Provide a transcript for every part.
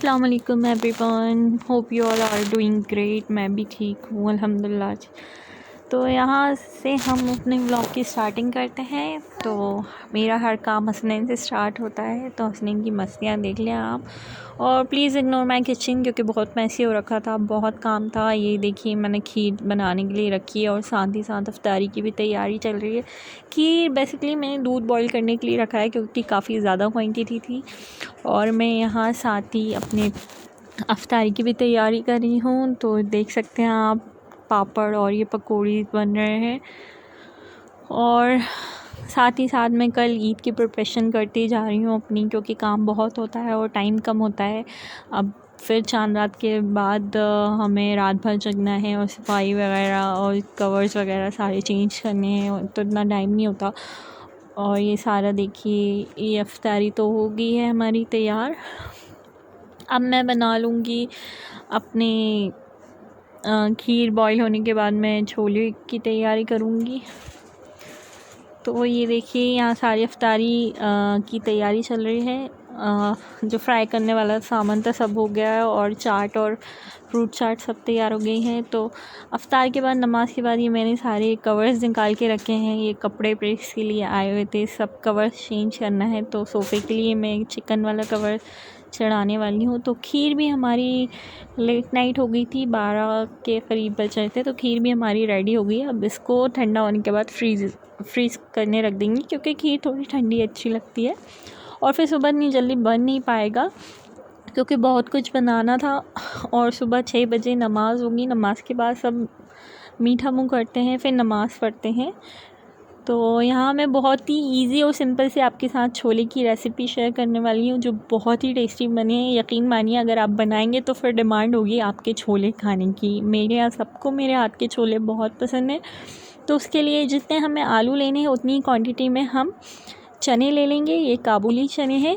अस्सलाम वालेकुम everyone, hope you all are doing great. मैं भी ठीक हूँ अल्हम्दुलिल्लाह। तो यहाँ से हम अपने व्लॉग की स्टार्टिंग करते हैं। तो मेरा हर काम हंसने से स्टार्ट होता है, तो हंसने की मस्तियाँ देख लें आप। और प्लीज़ इग्नोर माई किचन क्योंकि बहुत मैसी हो रखा था, बहुत काम था। ये देखिए मैंने खीर बनाने के लिए रखी है और साथ ही साथ अफ्तारी की भी तैयारी चल रही है। खीर बेसिकली मैंने दूध बॉईल करने के लिए रखा है क्योंकि काफ़ी ज़्यादा क्वांटिटी थी। और मैं यहाँ साथ ही अपने अफ्तारी की भी तैयारी कर रही हूँ। तो देख सकते हैं आप, पापड़ और ये पकौड़ी बन रहे हैं। और साथ ही साथ मैं कल ईद की प्रिपरेशन करती जा रही हूँ अपनी, क्योंकि काम बहुत होता है और टाइम कम होता है। अब फिर चांद रात के बाद हमें रात भर जगना है और सफाई वगैरह और कवर्स वगैरह सारे चेंज करने हैं, तो इतना टाइम नहीं होता। और ये सारा देखिए, ये अफ्तारी तो हो गई है हमारी तैयार। अब मैं बना लूँगी अपने खीर बॉईल होने के बाद मैं छोले की तैयारी करूँगी। तो ये देखिए यहाँ सारी अफ्तारी की तैयारी चल रही है। जो फ्राई करने वाला सामान था सब हो गया है और चाट और फ्रूट चाट सब तैयार हो गई हैं। तो अफ्तार के बाद, नमाज के बाद, ये मैंने सारे कवर्स निकाल के रखे हैं। ये कपड़े प्रेस के लिए आए हुए थे, सब कवर्स चेंज करना है। तो सोफ़े के लिए मैं चिकन वाला कवर चढ़ाने वाली हूँ। तो खीर भी हमारी लेट नाइट हो गई थी, 12 के करीब बज रहे थे, तो खीर भी हमारी रेडी हो गई। अब इसको ठंडा होने के बाद फ्रीज़ करने रख देंगे, क्योंकि खीर थोड़ी ठंडी अच्छी लगती है। और फिर सुबह इतनी जल्दी बन नहीं पाएगा क्योंकि बहुत कुछ बनाना था। और सुबह 6 बजे नमाज़ होगी, नमाज़ के बाद सब मीठा मुँह करते हैं, फिर नमाज़ पढ़ते हैं। तो यहाँ मैं बहुत ही इजी और सिंपल से आपके साथ छोले की रेसिपी शेयर करने वाली हूँ, जो बहुत ही टेस्टी बने हैं। यकीन मानिए, अगर आप बनाएंगे तो फिर डिमांड होगी आपके छोले खाने की। मेरे यहाँ सबको मेरे हाथ के छोले बहुत पसंद हैं। तो उसके लिए जितने हमें आलू लेने हैं उतनी क्वांटिटी में हम चने ले लेंगे। ये काबुली चने हैं।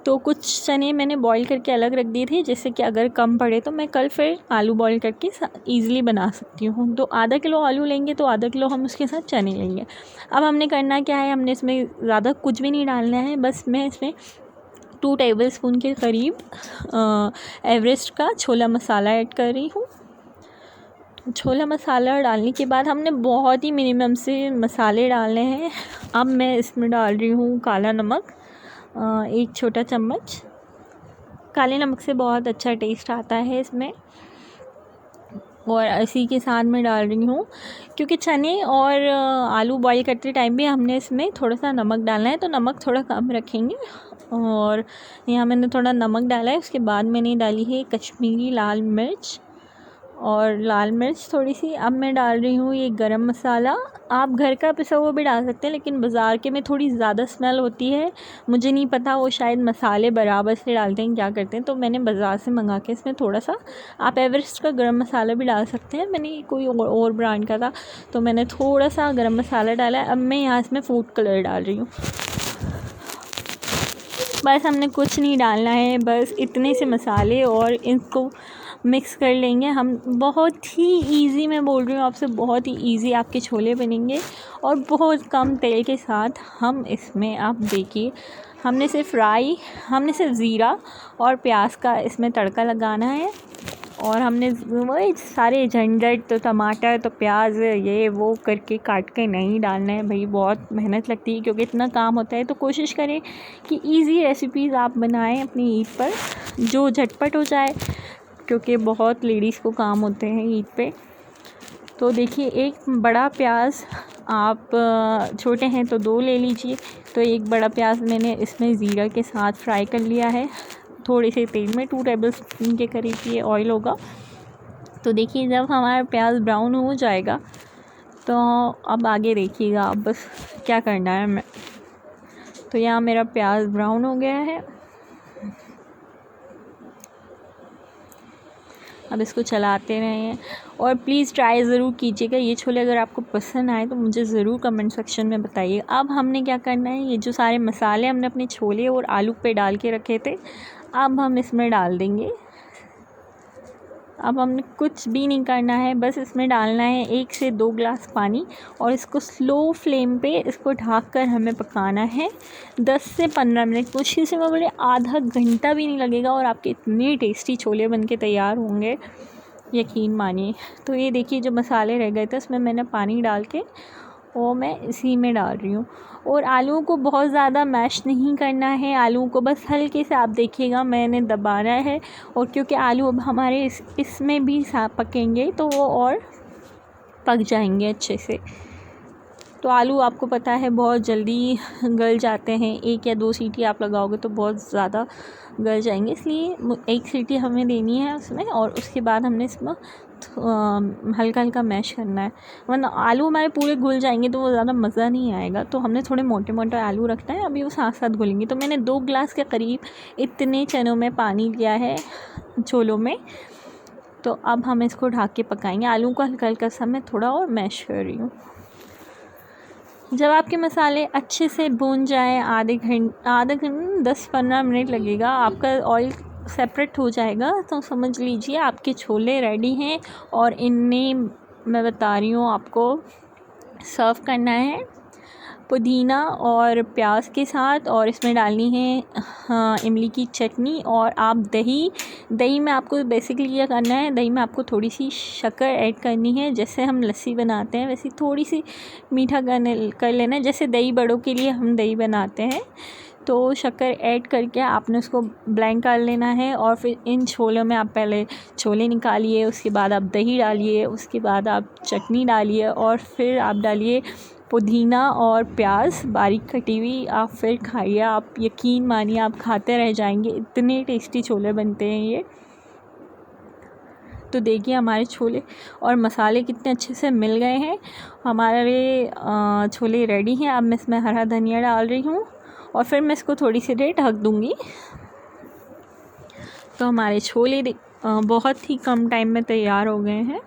तो कुछ चने मैंने बॉईल करके अलग रख दिए थे, जिससे कि अगर कम पड़े तो मैं कल फिर आलू बॉईल करके ईज़िली बना सकती हूँ। तो आधा किलो आलू लेंगे तो आधा किलो हम उसके साथ चने लेंगे। अब हमने करना क्या है, हमने इसमें ज़्यादा कुछ भी नहीं डालना है। बस मैं इसमें 2 टेबलस्पून के करीब एवरेस्ट का छोला मसाला ऐड कर रही हूँ। छोला मसाला डालने के बाद हमने बहुत ही मिनिमम से मसाले डालने हैं। अब मैं इसमें डाल रही हूँ काला नमक, 1 छोटा चम्मच। काले नमक से बहुत अच्छा टेस्ट आता है इसमें। और इसी के साथ मैं डाल रही हूँ, क्योंकि चने और आलू बॉईल करते टाइम भी हमने इसमें थोड़ा सा नमक डालना है, तो नमक थोड़ा कम रखेंगे। और यहाँ मैंने थोड़ा नमक डाला है। उसके बाद मैंने डाली है कश्मीरी लाल मिर्च, और लाल मिर्च थोड़ी सी। अब मैं डाल रही हूँ ये गरम मसाला। आप घर का पिसा हुआ भी डाल सकते हैं, लेकिन बाज़ार के में थोड़ी ज़्यादा स्मेल होती है। मुझे नहीं पता, वो शायद मसाले बराबर से डालते हैं, क्या करते हैं। तो मैंने बाज़ार से मंगा के इसमें थोड़ा सा, आप एवरेस्ट का गरम मसाला भी डाल सकते हैं। मैंने कोई और ब्रांड का था, तो मैंने थोड़ा सा गरम मसाला डाला है। अब मैं यहाँ इसमें फूड कलर डाल रही हूँ। बस हमने कुछ नहीं डालना है, बस इतने से मसाले और इनको मिक्स कर लेंगे हम। बहुत ही इजी, मैं बोल रही हूँ आपसे, बहुत ही इजी आपके छोले बनेंगे और बहुत कम तेल के साथ। हम इसमें, आप देखिए, हमने सिर्फ ज़ीरा और प्याज का इसमें तड़का लगाना है। और हमने वही सारे झंझट, तो टमाटर तो प्याज ये वो करके काट के नहीं डालना है भाई, बहुत मेहनत लगती है क्योंकि इतना काम होता है। तो कोशिश करें कि इजी रेसिपीज़ आप बनाएं अपनी ईद पर, जो झटपट हो जाए, क्योंकि बहुत लेडीज़ को काम होते हैं ईद पे। तो देखिए, एक बड़ा प्याज, आप छोटे हैं तो 2 ले लीजिए। तो एक बड़ा प्याज मैंने इसमें ज़ीरा के साथ फ्राई कर लिया है थोड़े से तेल में। 2 टेबलस्पून के करीब ये ऑयल होगा। तो देखिए, जब हमारा प्याज ब्राउन हो जाएगा, तो अब आगे देखिएगा आप बस क्या करना है। मैं तो यहाँ मेरा प्याज ब्राउन हो गया है। अब इसको चलाते रहें और प्लीज़ ट्राई ज़रूर कीजिएगा। ये छोले अगर आपको पसंद आए तो मुझे ज़रूर कमेंट सेक्शन में बताइए। अब हमने क्या करना है, ये जो सारे मसाले हमने अपने छोले और आलू पे डाल के रखे थे, अब हम इसमें डाल देंगे। अब हमने कुछ भी नहीं करना है, बस इसमें डालना है 1 से 2 ग्लास पानी और इसको स्लो फ्लेम पे इसको ढक कर हमें पकाना है 10 से 15 मिनट। मुश्किल से मैं बोले आधा घंटा भी नहीं लगेगा और आपके इतने टेस्टी छोले बन के तैयार होंगे, यकीन मानिए। तो ये देखिए जो मसाले रह गए थे उसमें मैंने पानी डाल के वो मैं इसी में डाल रही हूँ। और आलूओं को बहुत ज़्यादा मैश नहीं करना है, आलूओं को बस हल्के से आप देखिएगा मैंने दबाना है। और क्योंकि आलू अब हमारे इसमें भी पकेंगे तो वो और पक जाएंगे अच्छे से। तो आलू आपको पता है बहुत जल्दी गल जाते हैं, 1 या 2 सीटी आप लगाओगे तो बहुत ज़्यादा गल जाएंगे, इसलिए 1 सीटी हमें देनी है उसमें और उसके बाद हमने इसमें हल्का हल्का मैश करना है, वरना आलू हमारे पूरे घुल जाएंगे तो वो ज़्यादा मज़ा नहीं आएगा। तो हमने थोड़े मोटे मोटे आलू रखना है, अभी वो साथ साथ घुलेंगे। तो मैंने 2 ग्लास के करीब इतने चनों में पानी लिया है छोलों में। तो अब हम इसको ढक के पकाएंगे। आलू को हल्का हल्का सा मैं थोड़ा और मैश कर रही हूँ। जब आपके मसाले अच्छे से भून जाए, आधे घंटे 10-15 मिनट लगेगा, आपका ऑयल सेपरेट हो जाएगा तो समझ लीजिए आपके छोले रेडी हैं। और इन्हें मैं बता रही हूँ आपको सर्व करना है पुदीना और प्याज के साथ, और इसमें डालनी है इमली की चटनी। और आप दही में आपको बेसिकली ये करना है, दही में आपको थोड़ी सी शक्कर ऐड करनी है। जैसे हम लस्सी बनाते हैं वैसे थोड़ी सी मीठा कर लेना है, जैसे दही बड़ों के लिए हम दही बनाते हैं। तो शक्कर ऐड करके आपने उसको ब्लेंड कर लेना है। और फिर इन छोलों में आप पहले छोले निकालिए, उसके बाद आप दही डालिए, उसके बाद आप चटनी डालिए और फिर आप डालिए पुदीना और प्याज बारीक कटी हुई। आप फिर खाइए, आप यकीन मानिए आप खाते रह जाएंगे, इतने टेस्टी छोले बनते हैं ये। तो देखिए हमारे छोले और मसाले कितने अच्छे से मिल गए हैं। हमारे छोले रेडी हैं। अब मैं इसमें हरा धनिया डाल रही हूँ और फिर मैं इसको थोड़ी सी देर ढक दूँगी। तो हमारे छोले बहुत ही कम टाइम में तैयार हो गए हैं।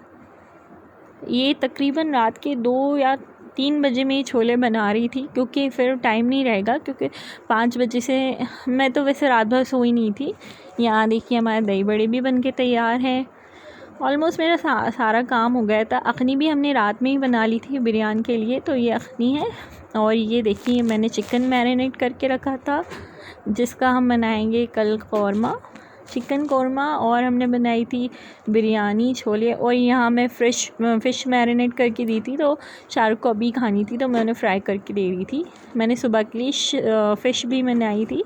ये तकरीबन रात के 2 या 3 बजे में ये छोले बना रही थी, क्योंकि फिर टाइम नहीं रहेगा, क्योंकि 5 बजे से मैं तो वैसे रात भर सोई नहीं थी। यहाँ देखिए हमारे दही बड़े भी बन के तैयार हैं। ऑलमोस्ट मेरा सारा काम हो गया था। अखनी भी हमने रात में ही बना ली थी बिरयानी के लिए, तो ये अखनी है। और ये देखिए मैंने चिकन मैरिनेट करके रखा था, जिसका हम बनाएंगे कल कौरमा, चिकन कौरमा। और हमने बनाई थी बिरयानी, छोले। और यहाँ मैं फ़िश मैरिनेट करके दी थी, तो शाहरुख को अभी खानी थी तो मैं उन्हें फ्राई करके दे रही थी। मैंने सुबह के लिए फ़िश भी बनाई थी।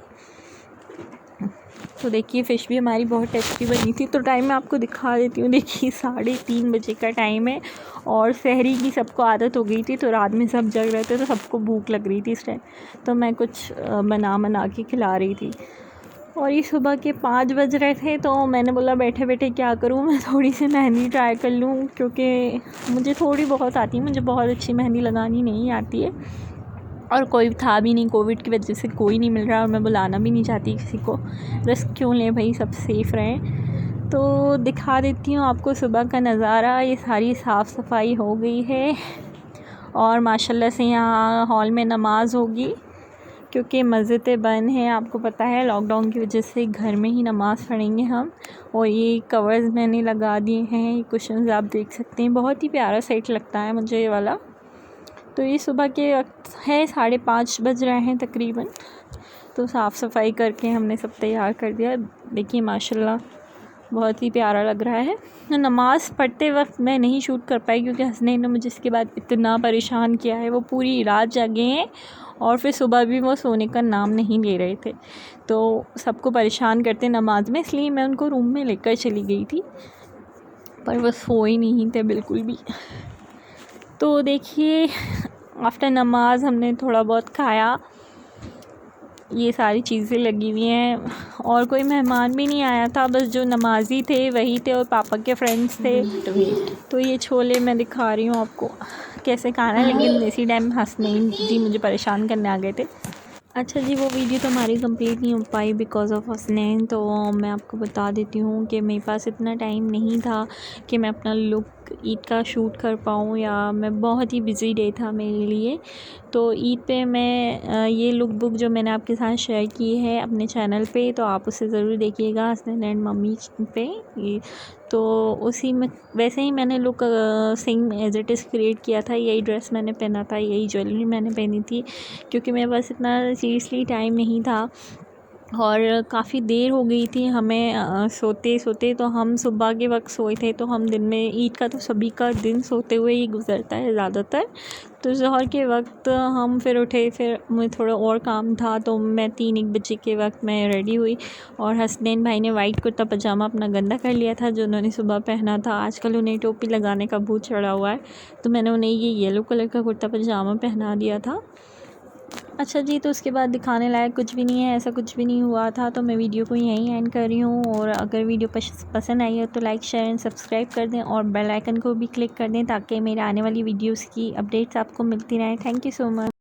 तो देखिए फ़िश भी हमारी बहुत टेस्टी बनी थी। तो टाइम मैं आपको दिखा देती हूँ। देखिए 3:30 बजे का टाइम है और सहरी की सबको आदत हो गई थी, तो रात में सब जग रहे थे तो सबको भूख लग रही थी इस टाइम, तो मैं कुछ बना के खिला रही थी। और ये सुबह के 5 बज रहे थे, तो मैंने बोला बैठे बैठे क्या करूँ, मैं थोड़ी सी मेहंदी ट्राई कर लूँ, क्योंकि मुझे थोड़ी बहुत आती है, मुझे बहुत अच्छी मेहंदी लगानी नहीं आती है। और कोई था भी नहीं, कोविड की वजह से कोई नहीं मिल रहा और मैं बुलाना भी नहीं चाहती किसी को, रिस्क क्यों लें भाई, सब सेफ़ रहें। तो दिखा देती हूँ आपको सुबह का नज़ारा। ये सारी साफ़ सफाई हो गई है और माशाल्लाह से यहाँ हॉल में नमाज़ होगी, क्योंकि मस्जिदें बंद हैं, आपको पता है लॉकडाउन की वजह से घर में ही नमाज़ पढ़ेंगे हम। और ये कवर्स मैंने लगा दिए हैं, ये कुशन्स आप देख सकते हैं, बहुत ही प्यारा सेट लगता है मुझे ये वाला। तो ये सुबह के वक्त है, 5:30 बज रहे हैं तकरीबन। तो साफ़ सफाई करके हमने सब तैयार कर दिया। देखिए माशाल्लाह बहुत ही प्यारा लग रहा है। तो नमाज़ पढ़ते वक्त मैं नहीं शूट कर पाई, क्योंकि हसनैन ने मुझे इसके बाद इतना परेशान किया है, वो पूरी रात जागे हैं और फिर सुबह भी वो सोने का नाम नहीं ले रहे थे। तो सबको परेशान करते नमाज में, इसलिए मैं उनको रूम में लेकर चली गई थी, पर वो सोए नहीं थे बिल्कुल भी। तो देखिए आफ्टर नमाज हमने थोड़ा बहुत खाया, ये सारी चीज़ें लगी हुई हैं। और कोई मेहमान भी नहीं आया था, बस जो नमाजी थे वही थे और पापा के फ्रेंड्स थे। तो ये छोले मैं दिखा रही हूँ आपको कैसे खाना है, लेकिन इसी टाइम हसनैन जी मुझे परेशान करने आ गए थे। अच्छा जी, वो वीडियो तो हमारी कंप्लीट नहीं हो पाई बिकॉज़ ऑफ हसनैन। तो मैं आपको बता देती हूँ कि मेरे पास इतना टाइम नहीं था कि मैं अपना लुक ईद का शूट कर पाऊँ, या मैं बहुत ही बिज़ी डे था मेरे लिए। तो ईद पे मैं ये लुक बुक जो मैंने आपके साथ शेयर की है अपने चैनल पे, तो आप उसे ज़रूर देखिएगा, हसनैन एंड मम्मी पे। तो उसी में वैसे ही मैंने look same as it is create किया था। यही ड्रेस मैंने पहना था, यही ज्वेलरी मैंने पहनी थी, क्योंकि मेरे पास इतना सीरियसली टाइम नहीं था और काफ़ी देर हो गई थी हमें सोते सोते। तो हम सुबह के वक्त सोए थे, तो हम दिन में, ईद का तो सभी का दिन सोते हुए ही गुज़रता है ज़्यादातर। तो ज़ोहर के वक्त हम फिर उठे, फिर मुझे थोड़ा और काम था, तो मैं 3-1 बजे के वक्त मैं रेडी हुई। और हसनैन भाई ने वाइट कुर्ता पजामा अपना गंदा कर लिया था, जो उन्होंने सुबह पहना था। आजकल उन्हें टोपी लगाने का भूत चढ़ा हुआ है, तो मैंने उन्हें ये येलो कलर का कुर्ता पजामा पहना दिया था। अच्छा जी, तो उसके बाद दिखाने लायक कुछ भी नहीं है, ऐसा कुछ भी नहीं हुआ था। तो मैं वीडियो को यहीं एंड कर रही हूँ, और अगर वीडियो पसंद आई हो तो लाइक, शेयर एंड सब्सक्राइब कर दें, और बेल आइकन को भी क्लिक कर दें, ताकि मेरे आने वाली वीडियोस की अपडेट्स आपको मिलती रहें। Thank you so much.